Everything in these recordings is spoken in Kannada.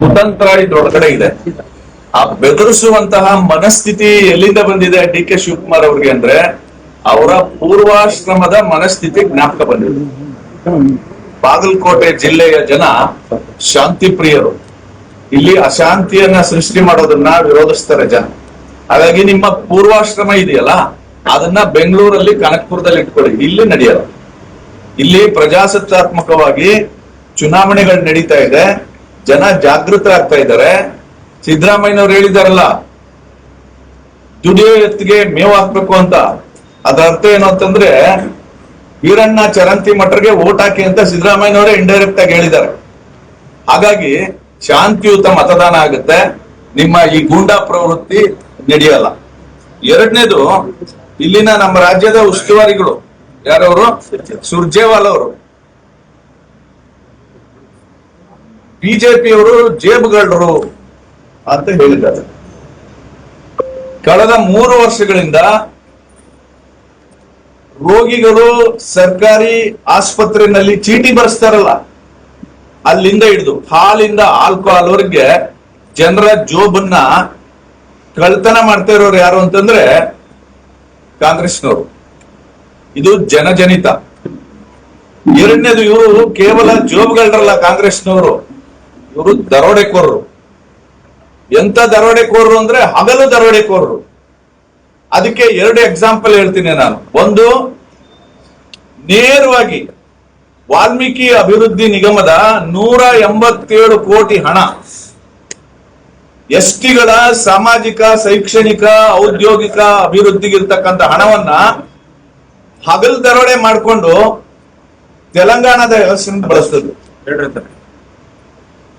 ಕುತಂತ್ರ ಇದ್ರೊಳಗಡೆ ಇದೆ. ಆ ಬೆದರಿಸುವಂತಹ ಮನಸ್ಥಿತಿ ಎಲ್ಲಿಂದ ಬಂದಿದೆ ಡಿ ಕೆ ಶಿವಕುಮಾರ್ ಅವ್ರಿಗೆ ಅಂದ್ರೆ ಅವರ ಪೂರ್ವಾಶ್ರಮದ ಮನಸ್ಥಿತಿ ಜ್ಞಾಪಕ ಬಂದಿದೆ. ಬಾಗಲಕೋಟೆ ಜಿಲ್ಲೆಯ ಜನ ಶಾಂತಿ ಪ್ರಿಯರು, ಇಲ್ಲಿ ಅಶಾಂತಿಯನ್ನ ಸೃಷ್ಟಿ ಮಾಡೋದನ್ನ ವಿರೋಧಿಸ್ತಾರೆ ಜನ. ಹಾಗಾಗಿ ನಿಮ್ಮ ಪೂರ್ವಾಶ್ರಮ ಇದೆಯಲ್ಲ ಅದನ್ನ ಬೆಂಗಳೂರಲ್ಲಿ ಕನಕಪುರದಲ್ಲಿ ಇಟ್ಕೊಳ್ಳಿ, ಇಲ್ಲಿ ನಡೆಯಲ್ಲ. ಇಲ್ಲಿ ಪ್ರಜಾಸತ್ತಾತ್ಮಕವಾಗಿ ಚುನಾವಣೆಗಳು ನಡೀತಾ ಇದೆ, ಜನ ಜಾಗೃತರಾಗ್ತಾ ಇದ್ದಾರೆ. ಸಿದ್ದರಾಮಯ್ಯನವ್ರು ಹೇಳಿದಾರಲ್ಲ ದುಡಿಯೋ ಎತ್ತಿಗೆ ಮೇವು ಹಾಕ್ಬೇಕು ಅಂತ, ಅದರ ಅರ್ಥ ಏನು ಅಂತಂದ್ರೆ ವೀರಣ್ಣ ಚರಂತಿ ಮಠರಿಗೆ ಓಟ್ ಹಾಕಿ ಅಂತ ಸಿದ್ದರಾಮಯ್ಯನವರೇ ಇಂಡೈರೆಕ್ಟ್ ಆಗಿ ಹೇಳಿದ್ದಾರೆ. ಹಾಗಾಗಿ ಶಾಂತಿಯುತ ಮತದಾನ ಆಗುತ್ತೆ, ನಿಮ್ಮ ಈ ಗೂಂಡಾ ಪ್ರವೃತ್ತಿ ನಡೆಯಲ್ಲ. ಎರಡನೇದು, ಇಲ್ಲಿನ ನಮ್ಮ ರಾಜ್ಯದ ಉಸ್ತುವಾರಿಗಳು ಯಾರವರು, ಸುರ್ಜೇವಾಲ್ ಅವರು ಬಿಜೆಪಿಯವರು ಜೇಬುಗಳ್ಳರು ಅಂತ ಹೇಳಿದ್ದಾರೆ. ಕಳೆದ 3 ವರ್ಷಗಳಿಂದ ರೋಗಿಗಳು ಸರ್ಕಾರಿ ಆಸ್ಪತ್ರೆಯಲ್ಲಿ ಚೀಟಿ ಬರೆಸ್ತಾರಲ್ಲ, ಅಲ್ಲಿಂದ ಹಿಡಿದು ಹಾಲಿಂದ ಆಲ್ಕೋಹಾಲ್ ವರೆಗೆ ಜನರ ಜೋಬನ್ನ ಕಳ್ತನ ಮಾಡ್ತಾ ಇರೋರು ಯಾರು ಅಂತಂದ್ರೆ ಕಾಂಗ್ರೆಸ್ನವರು. ಇದು ಜನಜನಿತ. ಎರಡನೇದು, ಇವರು ಕೇವಲ ಜೋಬ್ಗಳರಲ್ಲ ಕಾಂಗ್ರೆಸ್ನವರು, ಇವರು ದರೋಡೆಕೋರರು. ಎಂತ ದರೋಡೆಕೋರರು ಅಂದ್ರೆ ಹಗಲು ದರೋಡೆಕೋರರು. ಅದಕ್ಕೆ 2 ಎಕ್ಸಾಂಪಲ್ ಹೇಳ್ತೀನಿ ನಾನು. ಒಂದು, ನೇರವಾಗಿ ವಾಲ್ಮೀಕಿ ಅಭಿವೃದ್ಧಿ ನಿಗಮದ 187 ಕೋಟಿ ಹಣ ಎಸ್ಟಿಗಳ ಸಾಮಾಜಿಕ, ಶೈಕ್ಷಣಿಕ, ಔದ್ಯೋಗಿಕ ಅಭಿವೃದ್ಧಿಗಿರ್ತಕ್ಕಂಥ ಹಣವನ್ನ ಹಗಲು ದರೋಡೆ ಮಾಡಿಕೊಂಡು ತೆಲಂಗಾಣದ ವ್ಯವಸ್ಥೆ ಬಳಸ್ತದೆ.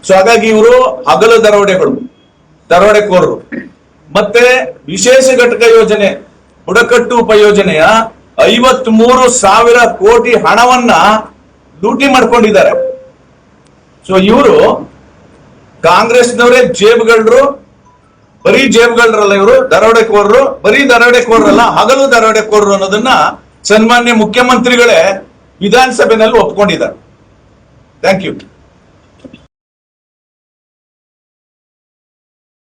ಸೊ ಹಾಗಾಗಿ ಇವರು ಹಗಲು ದರೋಡೆಕೋರರು. ಮತ್ತೆ ವಿಶೇಷ ಘಟಕ ಯೋಜನೆ, ಬುಡಕಟ್ಟು ಉಪಯೋಜನೆಯ 53,000 ಕೋಟಿ ಹಣವನ್ನ ಲೂಟಿ ಮಾಡ್ಕೊಂಡಿದ್ದಾರೆ. ಸೊ ಇವರು ಕಾಂಗ್ರೆಸ್ನವರೇ ಜೇಬುಗಳ್ಳರು, ಬರೀ ಜೇಬುಗಳ್ಳರಲ್ಲ ಇವರು, ದರೋಡೆಕೋರರು. ಬರೀ ದರೋಡೆಕೋರರಲ್ಲ, ಹಗಲು ದರೋಡೆಕೋರರು ಅನ್ನೋದನ್ನ ಸನ್ಮಾನ್ಯ ಮುಖ್ಯಮಂತ್ರಿಗಳೇ ವಿಧಾನಸಭೆಯಲ್ಲಿ ಒಪ್ಕೊಂಡಿದ್ದಾರೆ. Thank you.